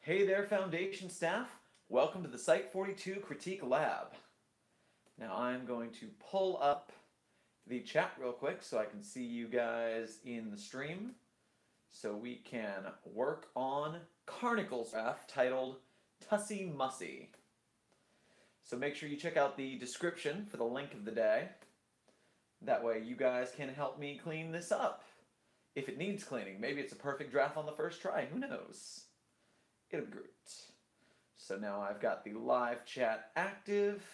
Hey there, Foundation staff. Welcome to the Site-42 Critique Lab. Now I'm going to pull up the chat real quick so I can see you guys in the stream so we can work on Karnickel's draft titled Tussie, Mussie. So make sure you check out the description for the link of the day. That way you guys can help me clean this up. If it needs cleaning, maybe it's a perfect draft on the first try, who knows? It'll be great. So now I've got the live chat active.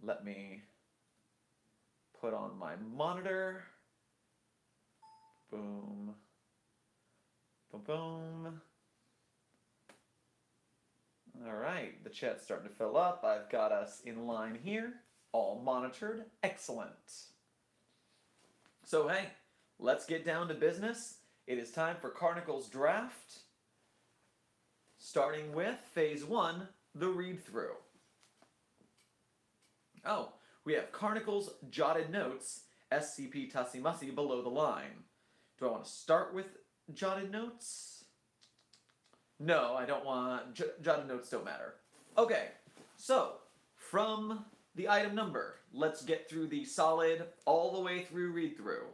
Let me put on my monitor. Boom. Boom, boom. Alright, the chat's starting to fill up. I've got us in line here, all monitored. Excellent. So hey, let's get down to business. It is time for Karnickel's draft. Starting with Phase 1, the read-through. Oh, we have Karnickel's jotted notes, SCP Tussie Mussie, below the line. Do I want to start with jotted notes? No, I don't want... jotted notes don't matter. Okay, so, from the item number, let's get through the solid, all the way through read-through.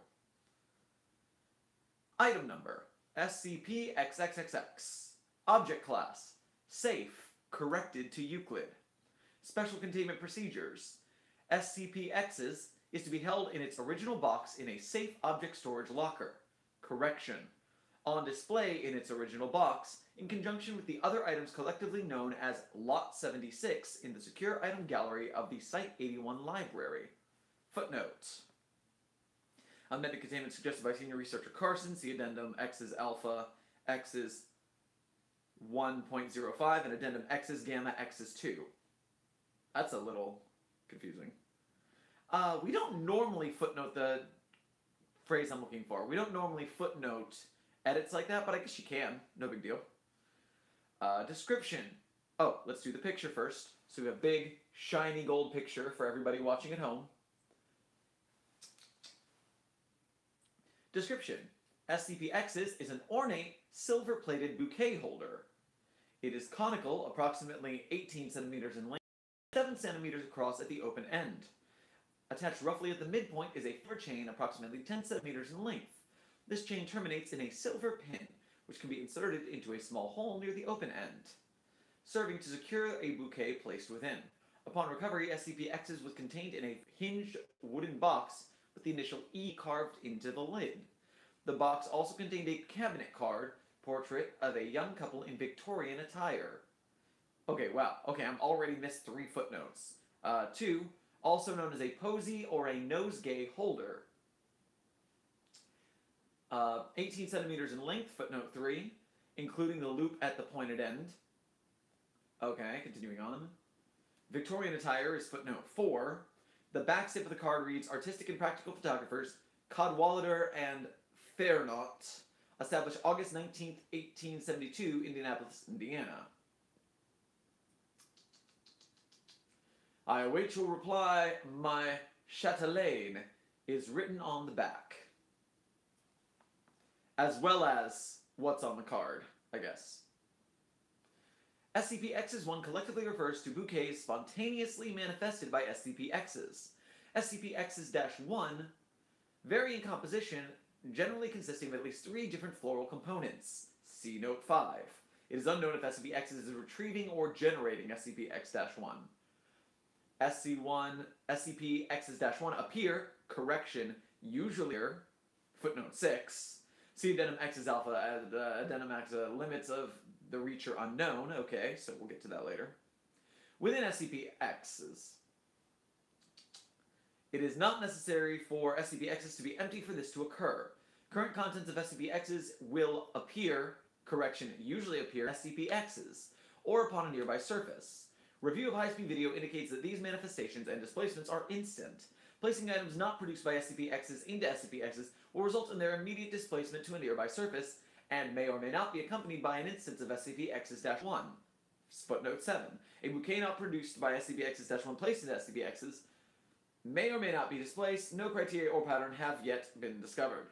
Item number, SCP-XXXX. Object class, safe, corrected to Euclid. Special containment procedures. SCP-X's is to be held in its original box in a safe object storage locker. Correction. On display in its original box, in conjunction with the other items collectively known as Lot 76 in the secure item gallery of the Site-81 library. Footnote. Unmeted containment suggested by senior researcher Carson, see Addendum X's Alpha, X's 1.05, and Addendum X's Gamma, X's 2. That's a little confusing. We don't normally footnote the phrase I'm looking for. We don't normally footnote edits like that, but I guess you can. No big deal. Description. Oh, let's do the picture first. So we have a big, shiny gold picture for everybody watching at home. Description. SCP-X's is an ornate, silver-plated bouquet holder. It is conical, approximately 18 centimeters in length, 7 centimeters across at the open end. Attached roughly at the midpoint is a silver chain approximately 10 centimeters in length. This chain terminates in a silver pin, which can be inserted into a small hole near the open end, serving to secure a bouquet placed within. Upon recovery, SCP-X's was contained in a hinged wooden box with the initial E carved into the lid. The box also contained a cabinet card portrait of a young couple in Victorian attire. Okay, wow. Okay, I'm already missed 3 footnotes. 2, also known as a posy or a nosegay holder. 18 centimeters in length, footnote 3, including the loop at the pointed end. Okay, continuing on. Victorian attire is footnote 4. The backstip of the card reads, Artistic and Practical Photographers, Cadwallader and Fairnaught, established August 19th, 1872, Indianapolis, Indiana. I await your reply, my chatelaine, is written on the back. As well as what's on the card, I guess. SCP-X's one collectively refers to bouquets spontaneously manifested by SCP-X's. SCP-X's-1 vary in composition, generally consisting of at least 3 different floral components. See Note 5. It is unknown if SCP-X is retrieving or generating SCP-X-1. SCP-X's-1 appear, correction, usually, footnote 6. See Addendum X's Alpha, Addendum X, limits of the reach are unknown. Okay, so we'll get to that later. Within SCP-X's, it is not necessary for SCP-X's to be empty for this to occur. Current contents of SCP-X's will appear, correction, usually appear, SCP-X's, or upon a nearby surface. Review of high-speed video indicates that these manifestations and displacements are instant. Placing items not produced by SCP-X's into SCP-X's will result in their immediate displacement to a nearby surface, and may or may not be accompanied by an instance of SCP-X's-1. Footnote 7. A bouquet not produced by SCP-X's-1 placed into SCP-X's may or may not be displaced. No criteria or pattern have yet been discovered.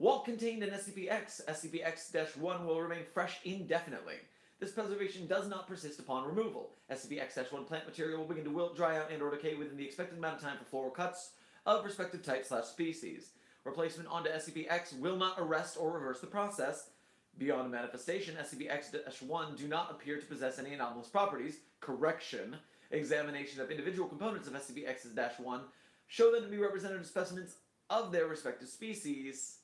While contained in SCP-X, SCP-X-1 will remain fresh indefinitely. This preservation does not persist upon removal. SCP-X-1 plant material will begin to wilt, dry out, and/or decay within the expected amount of time for floral cuts of respective type/species. Replacement onto SCP-X will not arrest or reverse the process. Beyond manifestation, SCP-X-1 do not appear to possess any anomalous properties. Correction. Examination of individual components of SCP-X-1 show them to be representative specimens of their respective species.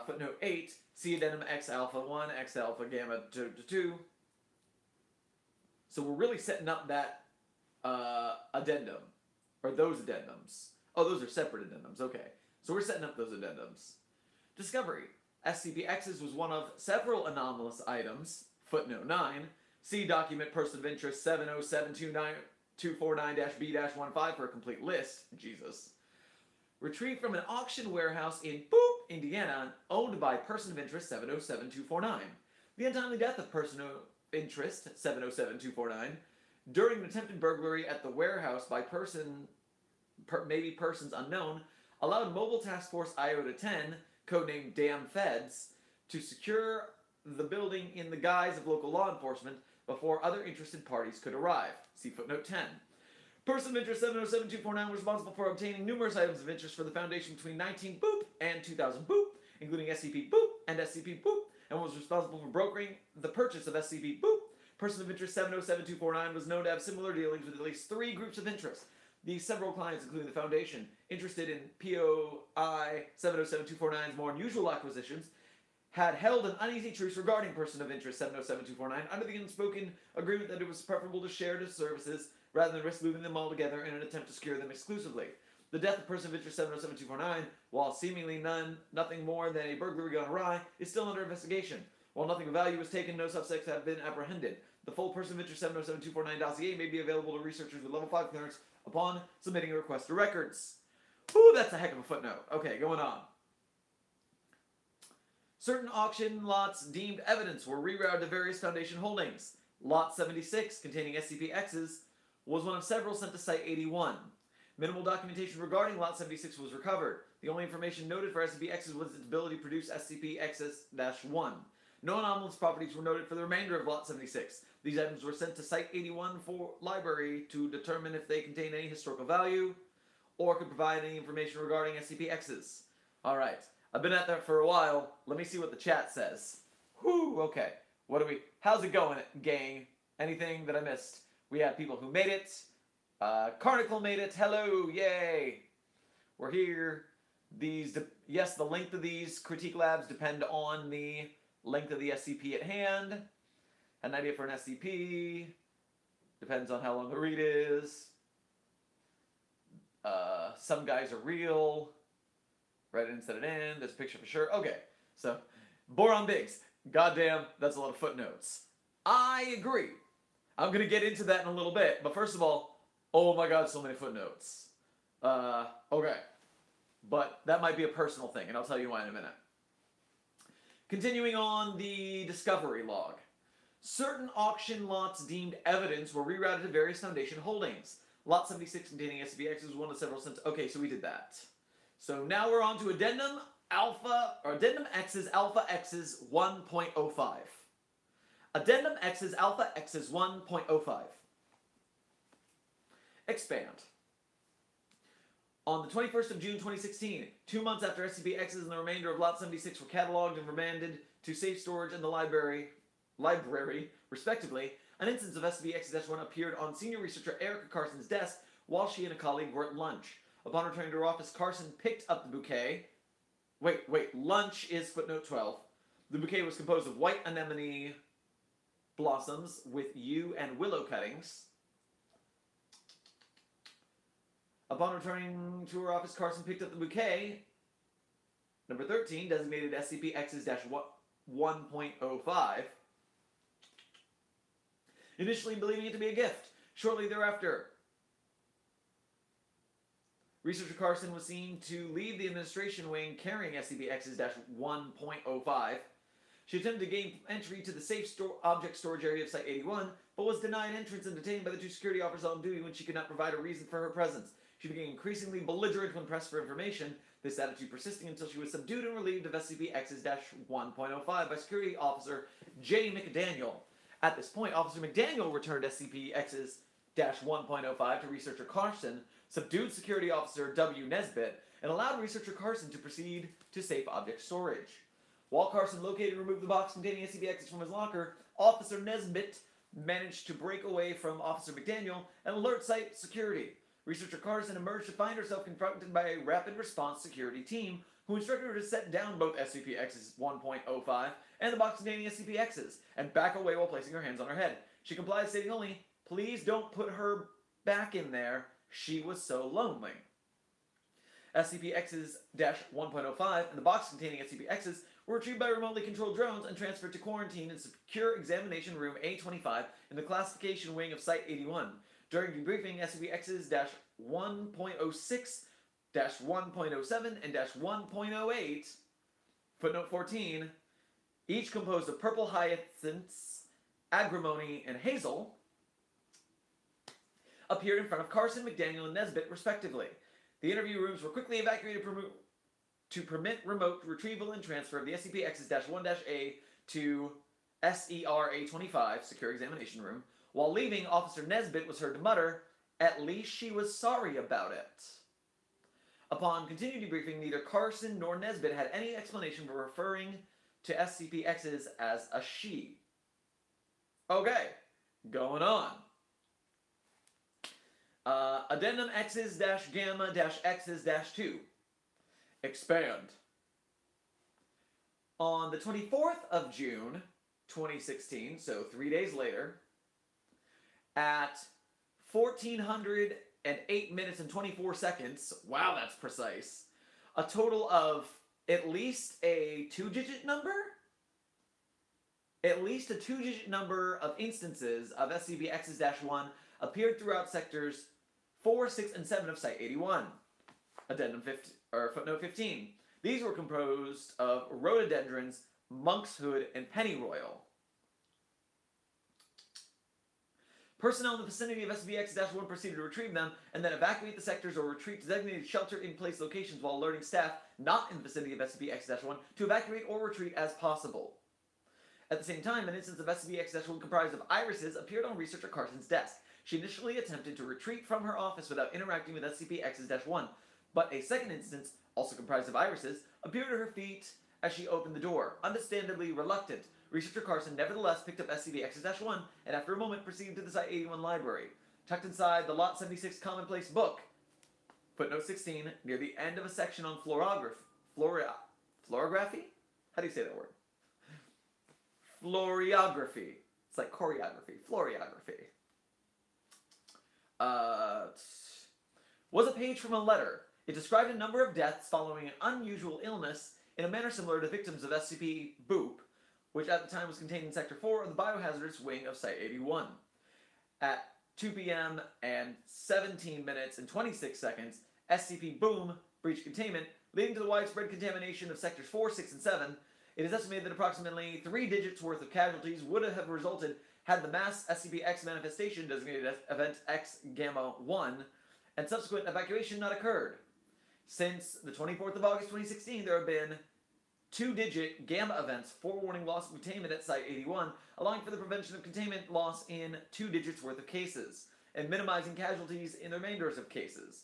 Footnote 8. See Addendum X-Alpha-1, X-Alpha-Gamma 2. So we're really setting up that addendum. Or those addendums. Oh, those are separate addendums. Okay. So we're setting up those addendums. Discovery. SCP-X's was one of several anomalous items. Footnote 9. See document Person of Interest 707-249-B-15 for a complete list. Jesus. Retrieved from an auction warehouse in Indiana, owned by Person of Interest 707-249. The untimely death of Person of Interest 707-249 during an attempted burglary at the warehouse by persons unknown allowed Mobile Task Force Iota-10, codenamed Damn Feds, to secure the building in the guise of local law enforcement before other interested parties could arrive. See footnote 10. Person of Interest 707-249 was responsible for obtaining numerous items of interest for the Foundation between 19 and 2000 including SCP and SCP and was responsible for brokering the purchase of SCP Person of Interest 707-249 was known to have similar dealings with at least 3 groups of interest. These several clients, including the Foundation, interested in POI 707-249's more unusual acquisitions, had held an uneasy truce regarding Person of Interest 707-249 under the unspoken agreement that it was preferable to share the services rather than risk moving them all together in an attempt to secure them exclusively. The death of Person of Interest 707-249, while seemingly nothing more than a burglary gone awry, is still under investigation. While nothing of value was taken, no suspects have been apprehended. The full Person of Interest 707-249 dossier may be available to researchers with level 5 clearance upon submitting a request to records. Ooh, that's a heck of a footnote. Okay, going on. Certain auction lots deemed evidence were rerouted to various Foundation holdings. Lot 76, containing SCP-X's, was one of several sent to Site-41. Minimal documentation regarding Lot 76 was recovered. The only information noted for SCP-X's was its ability to produce SCP-X-1. No anomalous properties were noted for the remainder of Lot 76. These items were sent to Site-81 for library to determine if they contained any historical value or could provide any information regarding SCP-X's. Alright, I've been at that for a while. Let me see what the chat says. Whew, okay. How's it going, gang? Anything that I missed? We have people who made it. Karnickel made it. Hello, yay. We're here. Yes, the length of these critique labs depend on the length of the SCP at hand. An idea for an SCP. Depends on how long the read is. Some guys are real. Write it instead of in. There's a picture for sure. Okay, so Boron Biggs. Goddamn, that's a lot of footnotes. I agree. I'm going to get into that in a little bit. But first of all, oh my god, so many footnotes. Okay. But that might be a personal thing, and I'll tell you why in a minute. Continuing on the discovery log. Certain auction lots deemed evidence were rerouted to various Foundation holdings. Lot 76 containing SCP-X was one of several sent. Okay, so we did that. So now we're on to Addendum X's Alpha X's 1.05. Addendum X's Alpha X's 1.05. Expand. On the 21st of June 2016, 2 months after SCP-X's and the remainder of Lot 76 were cataloged and remanded to safe storage in the library, respectively, an instance of SCP-X-1 appeared on senior researcher Erica Carson's desk while she and a colleague were at lunch. Upon returning to her office, Carson picked up the bouquet. Lunch is footnote 12. The bouquet was composed of white anemone blossoms with yew and willow cuttings. Upon returning to her office, Carson picked up the bouquet, number 13, designated SCP-X's-1.05, initially believing it to be a gift. Shortly thereafter, researcher Carson was seen to leave the administration wing carrying SCP-X's-1.05. She attempted to gain entry to the safe object storage area of Site-81, but was denied entrance and detained by the 2 security officers on duty when she could not provide a reason for her presence. She became increasingly belligerent when pressed for information. this attitude persisting until she was subdued and relieved of SCP-X-1.05 by Security Officer J. McDaniel. At this point, Officer McDaniel returned SCP-X-1.05 to Researcher Carson, subdued Security Officer W. Nesbitt, and allowed Researcher Carson to proceed to safe object storage. While Carson located and removed the box containing SCP-X's from his locker, Officer Nesbitt managed to break away from Officer McDaniel and alert site security. Researcher Carson emerged to find herself confronted by a rapid response security team who instructed her to set down both SCP-X's 1.05 and the box containing SCP-X's and back away while placing her hands on her head. She complied, stating only, "Please don't put her back in there. She was so lonely." SCP-X's 1.05 and the box containing SCP-X's were retrieved by remotely controlled drones and transferred to quarantine in Secure Examination Room A25 in the Classification Wing of Site-41. During debriefing, SCP-X's 1.06, 1.07, and 1.08, footnote 14, each composed of purple hyacinths, agrimony, and hazel, appeared in front of Carson, McDaniel, and Nesbitt, respectively. The interview rooms were quickly evacuated to permit remote retrieval and transfer of the SCP-X's-1-A to SER-A25, Secure Examination Room. While leaving, Officer Nesbitt was heard to mutter, "At least she was sorry about it." Upon continued debriefing, neither Carson nor Nesbitt had any explanation for referring to SCP-X's as a she. Okay, going on. Addendum X's-Gamma-X's-2. Expand. On the 24th of June, 2016, so 3 days later, at 1408 minutes and 24 seconds, wow, that's precise, a total of at least a two-digit number? At least a two-digit number of instances of SCP-X's-1 appeared throughout sectors 4, 6, and 7 of Site-81. Addendum 15, or footnote 15. These were composed of rhododendrons, monkshood, and pennyroyal. Personnel in the vicinity of SCP-X-1 proceeded to retrieve them and then evacuate the sectors or retreat to designated shelter-in-place locations while alerting staff not in the vicinity of SCP-X-1 to evacuate or retreat as possible. At the same time, an instance of SCP-X-1 comprised of irises appeared on Researcher Carson's desk. She initially attempted to retreat from her office without interacting with SCP-X-1, but a second instance, also comprised of irises, appeared at her feet as she opened the door, understandably reluctant. Researcher Carson nevertheless picked up SCP-X-1 and after a moment proceeded to the Site-81 library. Tucked inside the Lot 76 Commonplace book, footnote 16, near the end of a section on florography? How do you say that word? Floriography. It's like choreography. Floriography. Was a page from a letter. It described a number of deaths following an unusual illness in a manner similar to victims of SCP-BOOP, which at the time was contained in Sector 4 of the Biohazardous Wing of Site-81. At 2 p.m. and 17 minutes and 26 seconds, SCP-BOOM breached containment, leading to the widespread contamination of Sectors 4, 6, and 7. It is estimated that approximately 3 digits worth of casualties would have resulted had the mass SCP-X manifestation, designated as Event X-Gamma-1, and subsequent evacuation not occurred. Since the 24th of August 2016, there have been 2-digit gamma events forewarning loss of containment at Site-81, allowing for the prevention of containment loss in 2 digits worth of cases, and minimizing casualties in the remainders of cases.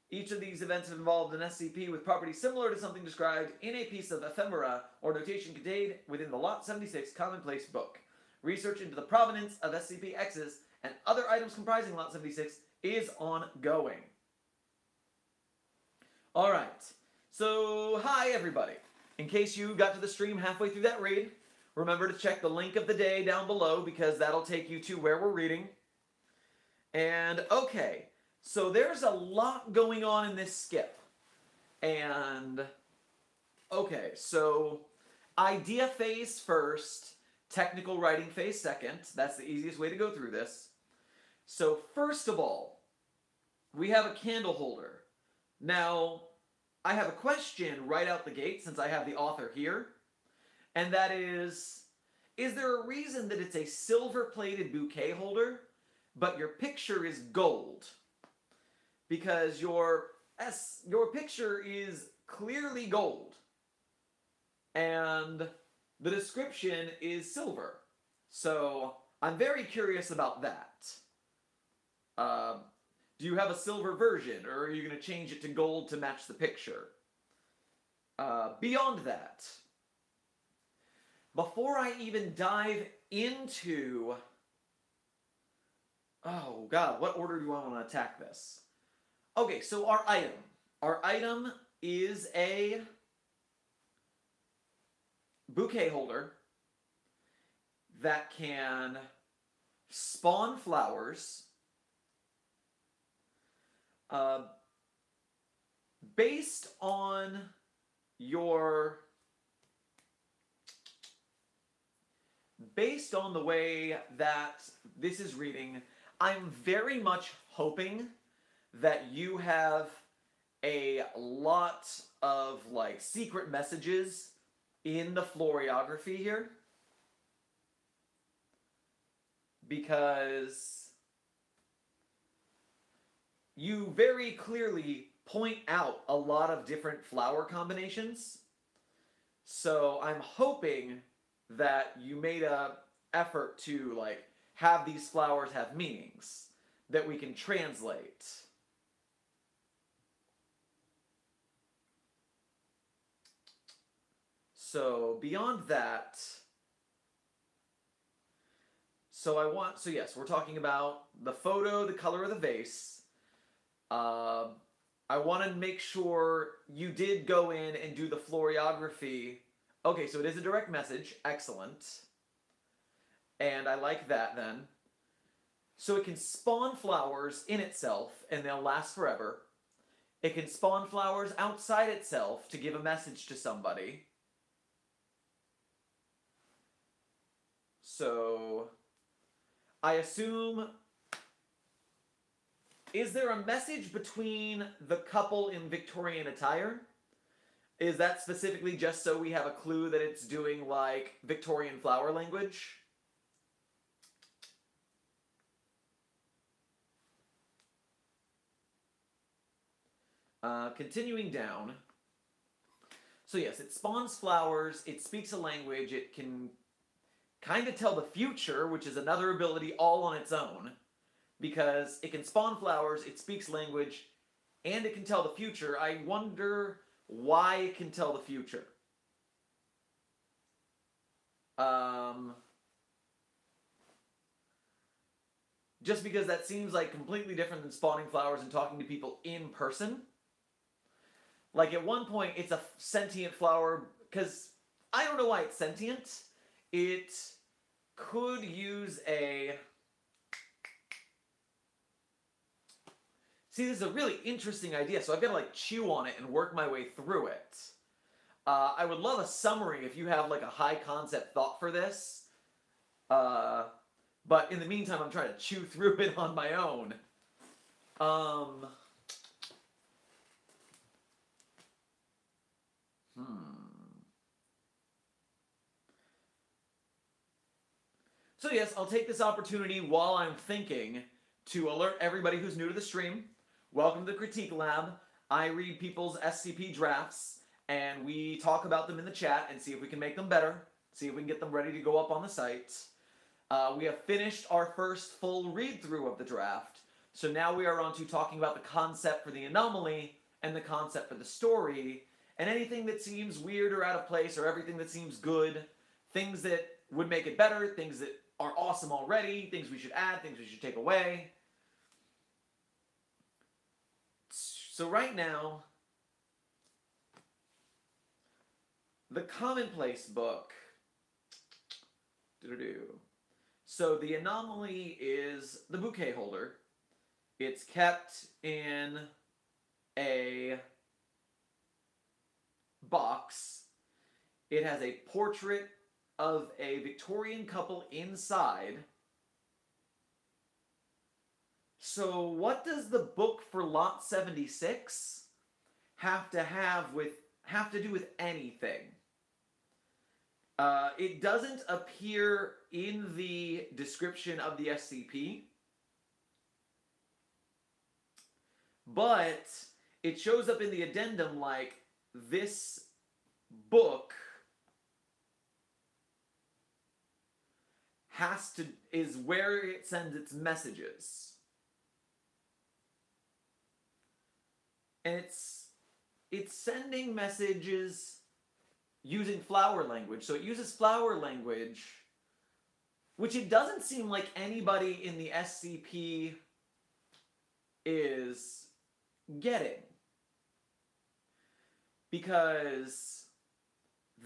Each of these events have involved an SCP with properties similar to something described in a piece of ephemera or notation contained within the Lot 76 Commonplace book. Research into the provenance of SCP-X's and other items comprising Lot 76 is ongoing. Alright, so hi everybody. In case you got to the stream halfway through that read, remember to check the link of the day down below because that'll take you to where we're reading. And okay, so there's a lot going on in this skip. And okay, so idea phase first, technical writing phase second. That's the easiest way to go through this. So first of all, we have a candle holder. Now, I have a question right out the gate since I have the author here. And that is there a reason that it's a silver-plated bouquet holder, but your picture is gold? Because your your picture is clearly gold, and the description is silver. So I'm very curious about that. Do you have a silver version, or are you going to change it to gold to match the picture? Beyond that, before I even dive into... Oh, God, what order do I want to attack this? Okay, so our item. Our item is a bouquet holder that can spawn flowers based on the way that this is reading, I'm very much hoping that you have a lot of like secret messages in the florography here, because you very clearly point out a lot of different flower combinations. So I'm hoping that you made a effort to like have these flowers have meanings that we can translate. So beyond that, so yes, we're talking about the photo, the color of the vase. I want to make sure you did go in and do the florography. Okay, so it is a direct message. Excellent. And I like that then. So it can spawn flowers in itself, and they'll last forever. It can spawn flowers outside itself to give a message to somebody. So I assume... Is there a message between the couple in Victorian attire? Is that specifically just so we have a clue that it's doing, like, Victorian flower language? Continuing down. So yes, it spawns flowers, it speaks a language, it can kind of tell the future, which is another ability all on its own. Because it can spawn flowers, it speaks language, and it can tell the future. I wonder why it can tell the future. Just because that seems like completely different than spawning flowers and talking to people in person. Like at one point, it's a sentient flower, because I don't know why it's sentient. It could use a... See, this is a really interesting idea, so I've got to like chew on it and work my way through it. I would love a summary if you have like a high concept thought for this. But in the meantime, I'm trying to chew through it on my own. So yes, I'll take this opportunity while I'm thinking to alert everybody who's new to the stream. Welcome to the Critique Lab. I read people's SCP drafts, and we talk about them in the chat and see if we can make them better, see if we can get them ready to go up on the site. We have finished our first full read-through of the draft, so now we are on to talking about the concept for the anomaly and the concept for the story, and anything that seems weird or out of place, or everything that seems good, things that would make it better, things that are awesome already, things we should add, things we should take away. So right now, the Commonplace book. So the anomaly is the bouquet holder. It's kept in a box. It has a portrait of a Victorian couple inside. So what does the book for Lot 76 have to do with anything? It doesn't appear in the description of the SCP, but it shows up in the addendum like this book is where it sends its messages. And it's sending messages using flower language. So it uses flower language, which it doesn't seem like anybody in the SCP is getting. Because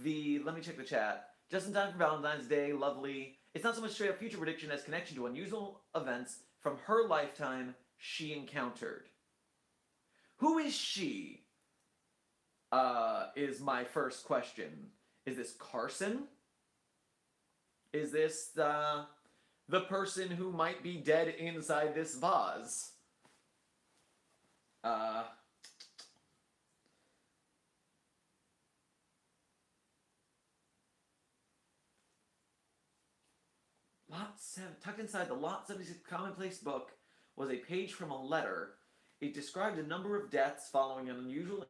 let me check the chat. Just in time for Valentine's Day, lovely. It's not so much straight up future prediction as connection to unusual events from her lifetime she encountered. Who is she? Is my first question. Is this Carson? Is this the person who might be dead inside this vase? Tucked inside the Lot 76 Commonplace book was a page from a letter. It described a number of deaths following an unusual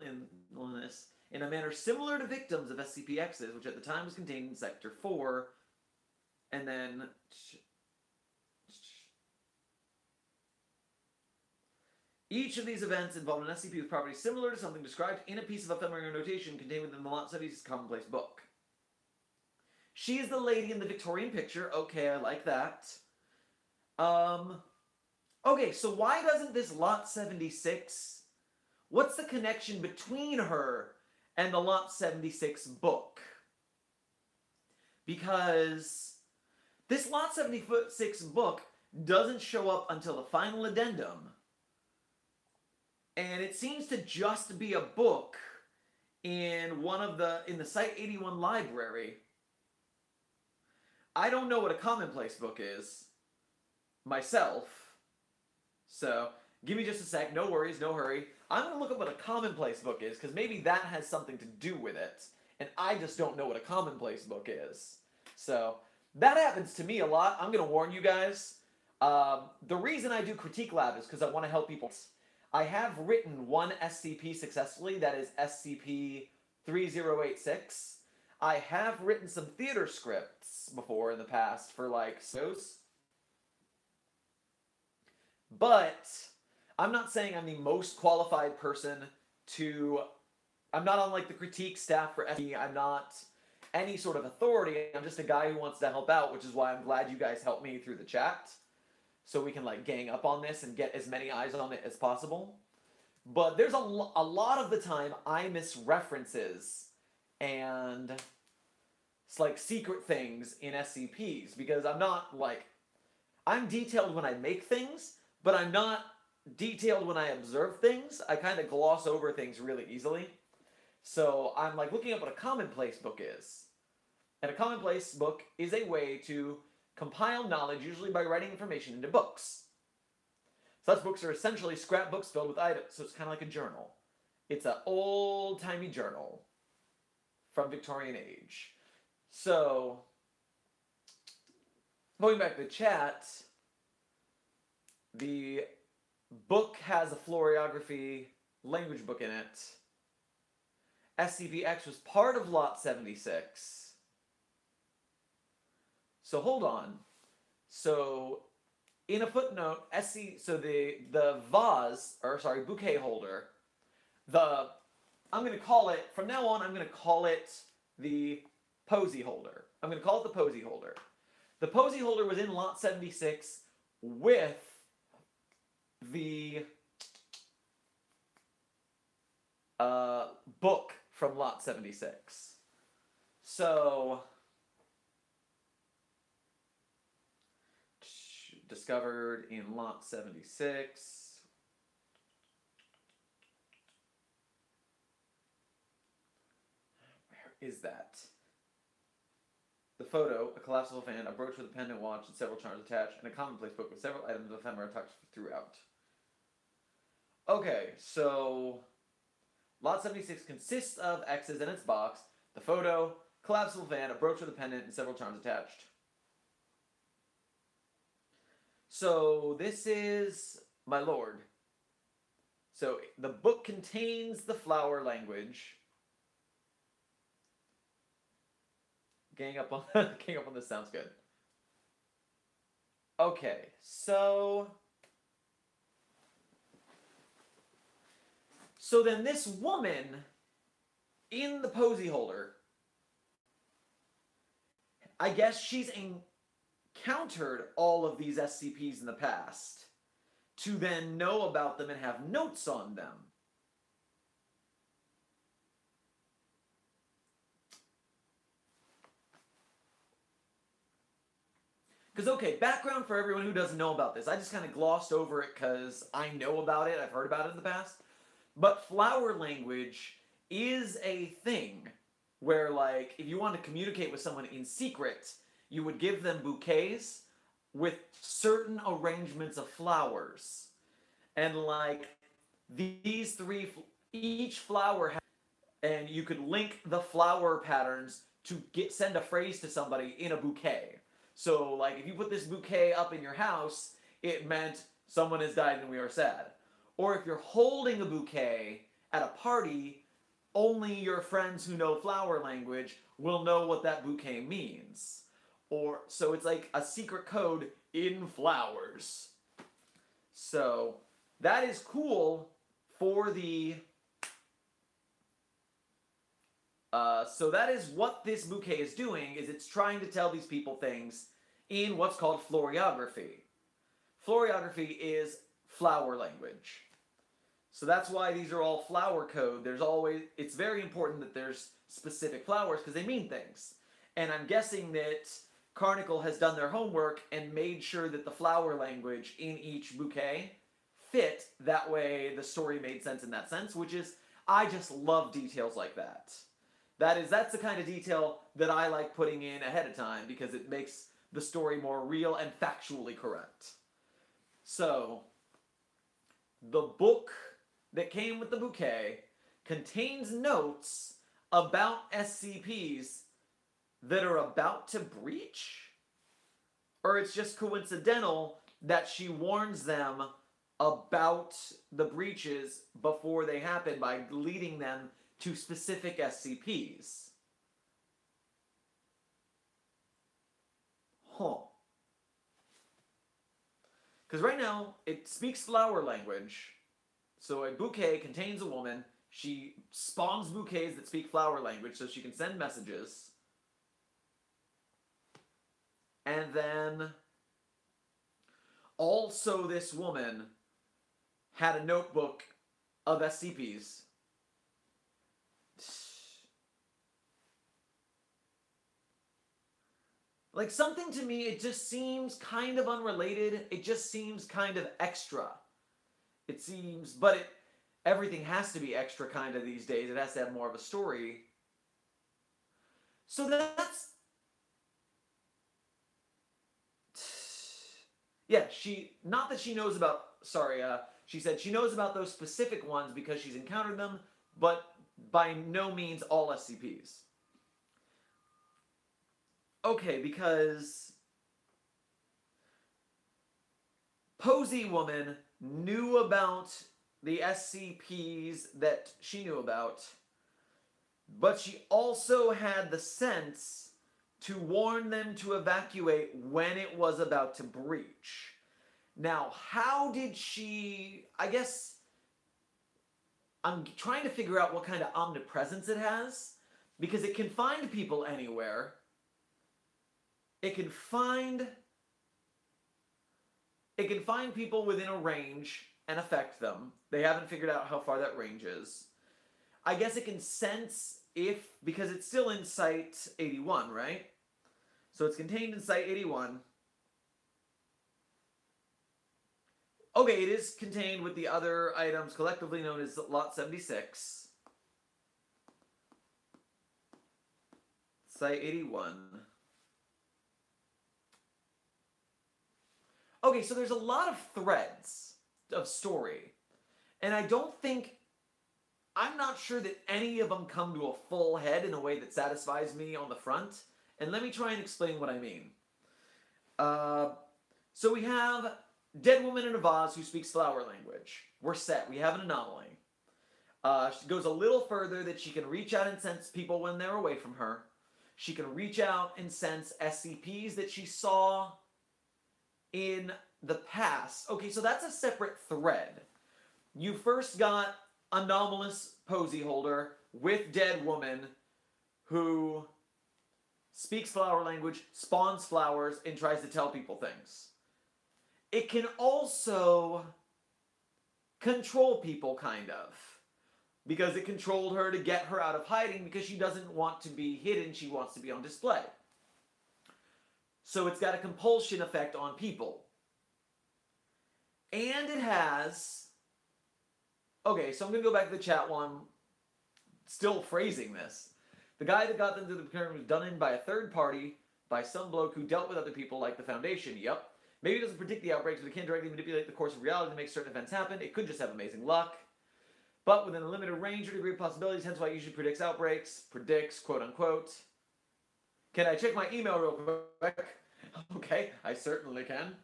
illness in a manner similar to victims of SCP-X's, which at the time was contained in Sector 4. And then... Each of these events involved an SCP with properties similar to something described in a piece of ephemeral notation contained within the Lot 76 Commonplace book. She is the lady in the Victorian picture. Okay, I like that. Okay, so why doesn't this Lot 76... What's the connection between her and the Lot 76 book? Because this Lot 76 book doesn't show up until the final addendum. And it seems to just be a book in the Site-41 library. I don't know what a Commonplace book is myself. So, give me just a sec. No worries, no hurry. I'm going to look up what a Commonplace book is, because maybe that has something to do with it. And I just don't know what a Commonplace book is. So, that happens to me a lot. I'm going to warn you guys. The reason I do Critique Lab is because I want to help people. I have written one SCP successfully, that is SCP-3086. I have written some theater scripts before in the past for, like, shows. But I'm not saying I'm the most qualified person to... I'm not on, like, the critique staff for SCP. I'm not any sort of authority. I'm just a guy who wants to help out, which is why I'm glad you guys helped me through the chat. So we can, like, gang up on this and get as many eyes on it as possible. But there's a lot of the time I miss references and it's like secret things in SCPs, because I'm not, like... I'm detailed when I make things, but I'm not detailed when I observe things. I kind of gloss over things really easily. So I'm, like, looking up what a Commonplace book is. And a Commonplace book is a way to compile knowledge, usually by writing information into books. Such books are essentially scrapbooks filled with items, so it's kind of like a journal. It's an old-timey journal from Victorian age. So, going back to the chat, the book has a florography language book in it. SCP-X was part of Lot 76. So hold on. So in a footnote, the vase, bouquet holder, I'm going to call it, from now on, I'm going to call it the posy holder. I'm going to call it the posy holder. The posy holder was in Lot 76 with the book from Lot 76. So, discovered in Lot 76. Where is that? The photo, a collapsible fan, a brooch with a pendant watch and several charms attached, and a Commonplace book with several items of ephemera tucked throughout. Okay, so Lot 76 consists of X's in its box, the photo, collapsible fan, a brooch with a pendant, and several charms attached. So this is my lord. So the book contains the flower language. Gang up on this sounds good. Okay, so then this woman in the posy holder, I guess she's encountered all of these SCPs in the past to then know about them and have notes on them. Because, okay, background for everyone who doesn't know about this. I just kind of glossed over it because I know about it. I've heard about it in the past. But flower language is a thing where, like, if you want to communicate with someone in secret, you would give them bouquets with certain arrangements of flowers. And, like, these three, each flower has, and you could link the flower patterns to send a phrase to somebody in a bouquet. So, like, if you put this bouquet up in your house, it meant someone has died and we are sad. Or if you're holding a bouquet at a party, only your friends who know flower language will know what that bouquet means. Or, so it's like a secret code in flowers. So, that is cool for the... so that is what this bouquet is doing, is it's trying to tell these people things in what's called floriography. Floriography is flower language. So that's why these are all flower code. It's very important that there's specific flowers because they mean things. And I'm guessing that Karnickel has done their homework and made sure that the flower language in each bouquet fit. That way the story made sense in that sense, which is, I just love details like that. That's the kind of detail that I like putting in ahead of time because it makes the story more real and factually correct. So, the book that came with the bouquet contains notes about SCPs that are about to breach? Or it's just coincidental that she warns them about the breaches before they happen by leading them to specific SCPs. Huh. Because right now, it speaks flower language. So a bouquet contains a woman. She spawns bouquets that speak flower language so she can send messages. And then, also this woman had a notebook of SCPs. Like, something to me, it just seems kind of unrelated. It just seems kind of extra. It seems, but everything has to be extra kind of these days. It has to have more of a story. So that's... Yeah, not that she knows about, she said she knows about those specific ones because she's encountered them, but by no means all SCPs. Okay, because Posy Woman knew about the SCPs that she knew about, but she also had the sense to warn them to evacuate when it was about to breach. Now, how did she... I guess I'm trying to figure out what kind of omnipresence it has, because it can find people anywhere. It can find people within a range and affect them. They haven't figured out how far that range is. I guess it can sense because it's still in Site-41, right? So it's contained in Site-81. Okay, it is contained with the other items collectively known as Lot 76. Site-81. Okay, so there's a lot of threads of story. And I'm not sure that any of them come to a full head in a way that satisfies me on the front. And let me try and explain what I mean. So we have dead woman in a vase who speaks flower language. We're set. We have an anomaly. She goes a little further that she can reach out and sense people when they're away from her. She can reach out and sense SCPs that she saw in the past. Okay, so that's a separate thread. You first got anomalous posy holder with dead woman who speaks flower language, spawns flowers, and tries to tell people things. It can also control people, kind of. Because it controlled her to get her out of hiding because she doesn't want to be hidden, she wants to be on display. So it's got a compulsion effect on people. And it has... Okay, so I'm going to go back to the chat while I'm still phrasing this. The guy that got them to the pyramid was done in by a third party, by some bloke who dealt with other people like the Foundation. Yep. Maybe it doesn't predict the outbreaks, but it can directly manipulate the course of reality to make certain events happen. It could just have amazing luck. But within a limited range or degree of possibilities, hence why it usually predicts outbreaks. Predicts, quote unquote. Can I check my email real quick? Okay, I certainly can.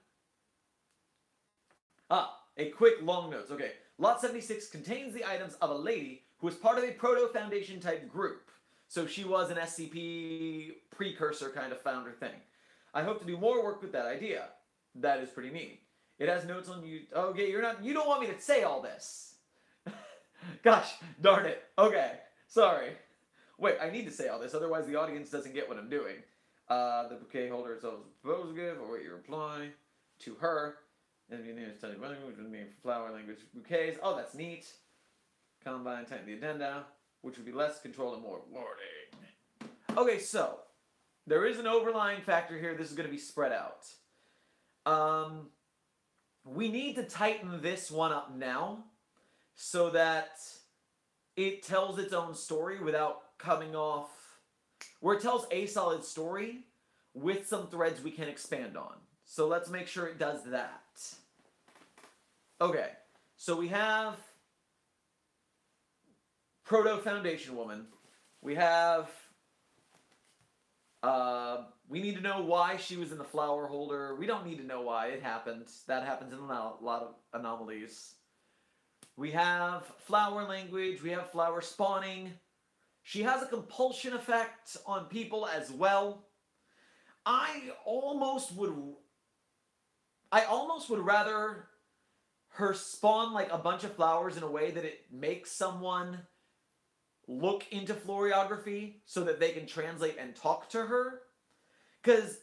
A quick long notes. Okay, Lot 76 contains the items of a lady who was part of a Proto-Foundation type group. So she was an SCP precursor kind of founder thing. I hope to do more work with that idea. That is pretty neat. It has notes on you. Okay, you don't want me to say all this. Gosh, darn it. Okay, sorry. Wait, I need to say all this, otherwise the audience doesn't get what I'm doing. The bouquet holder itself is a proposal gift, or what you reply to her. And you need to study language with me for flower language bouquets. Oh, that's neat. Combine type the addenda, which would be less control and more wording. Okay, so there is an overlying factor here. This is going to be spread out. We need to tighten this one up now so that it tells its own story without coming off, where it tells a solid story with some threads we can expand on. So let's make sure it does that. Okay, so we have Proto-Foundation woman. We have, we need to know why she was in the flower holder. We don't need to know why. It happened. That happens in a lot of anomalies. We have flower language. We have flower spawning. She has a compulsion effect on people as well. I almost would rather her spawn like a bunch of flowers in a way that it makes someone look into floriography so that they can translate and talk to her. Because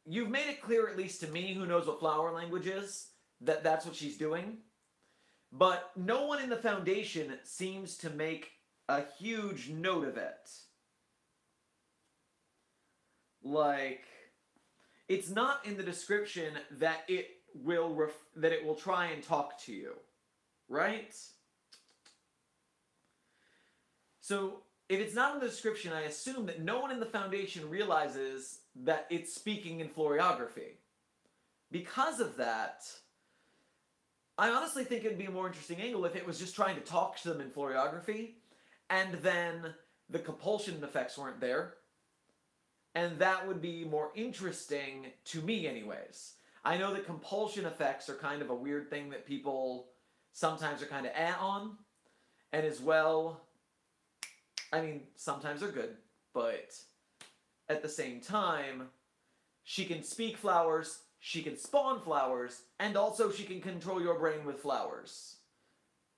you've made it clear, at least to me, who knows what flower language is, that that's what she's doing. But no one in the Foundation seems to make a huge note of it. Like, it's not in the description that it will try and talk to you, right? So if it's not in the description, I assume that no one in the Foundation realizes that it's speaking in floriography. Because of that, I honestly think it'd be a more interesting angle if it was just trying to talk to them in floriography, and then the compulsion effects weren't there. And that would be more interesting to me anyways. I know that compulsion effects are kind of a weird thing that people sometimes are kind of on. And as well, I mean, sometimes they're good, but at the same time, she can speak flowers, she can spawn flowers, and also she can control your brain with flowers.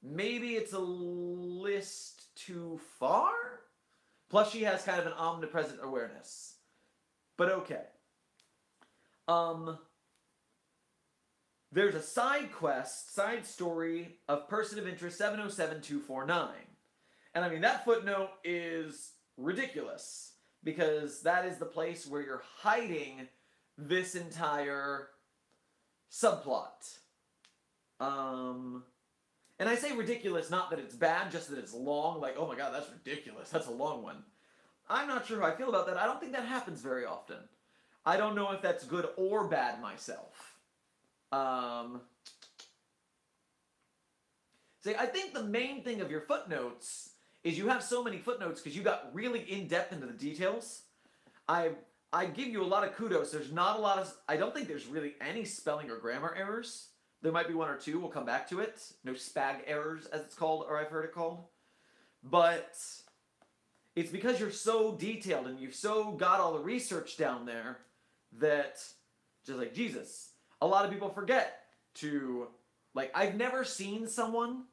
Maybe it's a list too far? Plus she has kind of an omnipresent awareness. But okay. There's a side quest, side story of Person of Interest 707249. And I mean, that footnote is ridiculous, because that is the place where you're hiding this entire subplot. And I say ridiculous, not that it's bad, just that it's long. Like, oh my god, that's ridiculous. That's a long one. I'm not sure how I feel about that. I don't think that happens very often. I don't know if that's good or bad myself. See, I think the main thing of your footnotes is you have so many footnotes because you got really in-depth into the details. I give you a lot of kudos. There's not a lot of... I don't think there's really any spelling or grammar errors. There might be one or two. We'll come back to it. No spag errors, as it's called, or I've heard it called. But it's because you're so detailed and you've so got all the research down there that, just like Jesus, a lot of people forget to, like, I've never seen someone,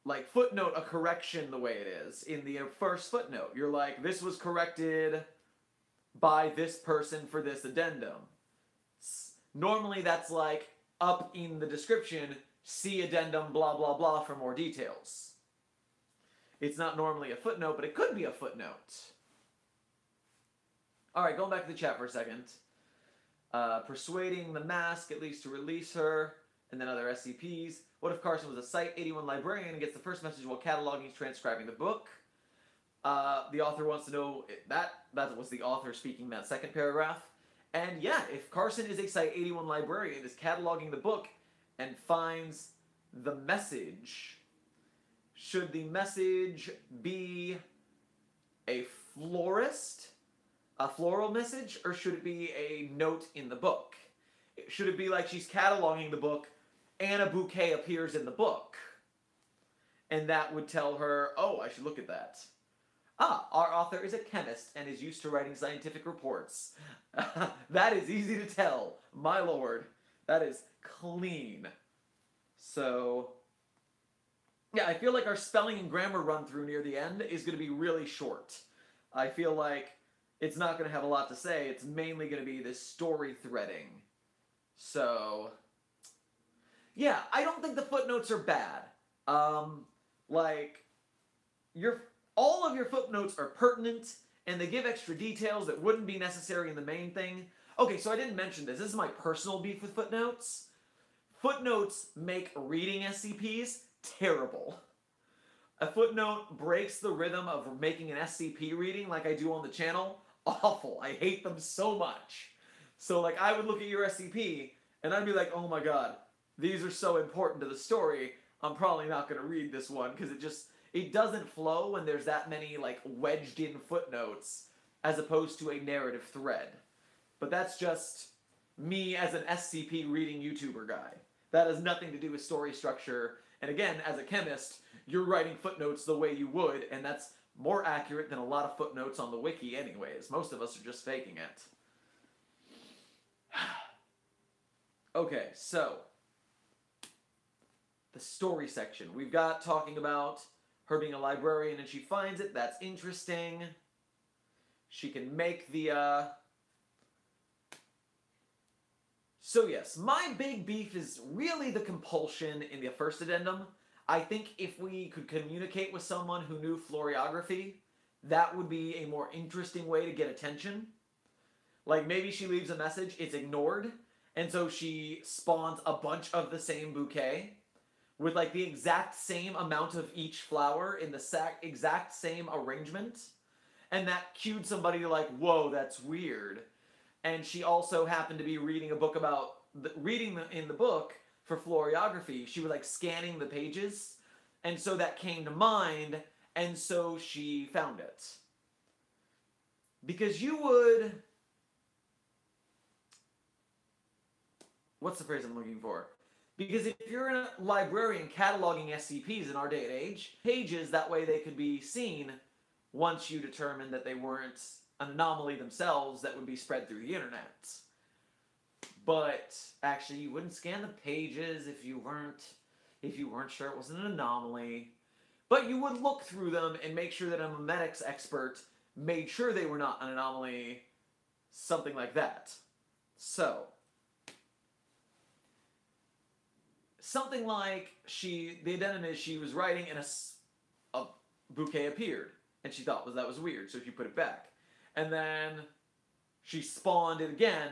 like, footnote a correction the way it is in the first footnote. You're like, this was corrected by this person for this addendum. Normally that's like, up in the description, see addendum blah blah blah for more details. It's not normally a footnote, but it could be a footnote. Alright, going back to the chat for a second. Persuading the mask at least to release her, and then other SCPs. What if Carson was a Site-41 librarian and gets the first message while cataloging and transcribing the book? The author wants to know, that was the author speaking that second paragraph. And yeah, if Carson is a Site-81 librarian, is cataloging the book and finds the message, should the message be a florist, a floral message, or should it be a note in the book? Should it be like she's cataloging the book and a bouquet appears in the book? And that would tell her, oh, I should look at that. Ah, our author is a chemist and is used to writing scientific reports. That is easy to tell, my lord. That is clean. So, yeah, I feel like our spelling and grammar run-through near the end is going to be really short. I feel like it's not going to have a lot to say. It's mainly going to be this story threading. So, yeah, I don't think the footnotes are bad. All of your footnotes are pertinent, and they give extra details that wouldn't be necessary in the main thing. Okay, so I didn't mention this. This is my personal beef with footnotes. Footnotes make reading SCPs terrible. A footnote breaks the rhythm of making an SCP reading like I do on the channel. Awful. I hate them so much. So, like, I would look at your SCP, and I'd be like, oh my god, these are so important to the story, I'm probably not going to read this one, because it doesn't flow when there's that many, like, wedged in footnotes, as opposed to a narrative thread. But that's just me as an SCP reading YouTuber guy. That has nothing to do with story structure, and again, as a chemist, you're writing footnotes the way you would, and that's more accurate than a lot of footnotes on the wiki anyways. Most of us are just faking it. Okay, so the story section. We've got talking about her being a librarian and she finds it. That's interesting. She can make the, So yes, my big beef is really the compulsion in the first addendum. I think if we could communicate with someone who knew floriography, that would be a more interesting way to get attention. Like, maybe she leaves a message, it's ignored, and so she spawns a bunch of the same bouquet with, like, the exact same amount of each flower in the exact same arrangement, and that cued somebody to, like, whoa, that's weird. And she also happened to be reading a book about, in the book for floriography, she was, like, scanning the pages, and so that came to mind, and so she found it. Because you would... What's the phrase I'm looking for? Because if you're a librarian cataloging SCPs in our day and age, pages, that way they could be seen once you determined that they weren't an anomaly themselves that would be spread through the internet. But actually, you wouldn't scan the pages if you weren't sure it wasn't an anomaly. But you would look through them and make sure that a memetics expert made sure they were not an anomaly, something like that. So, something like the addendum is she was writing and a bouquet appeared, and she thought that was weird, so she put it back. And then she spawned it again,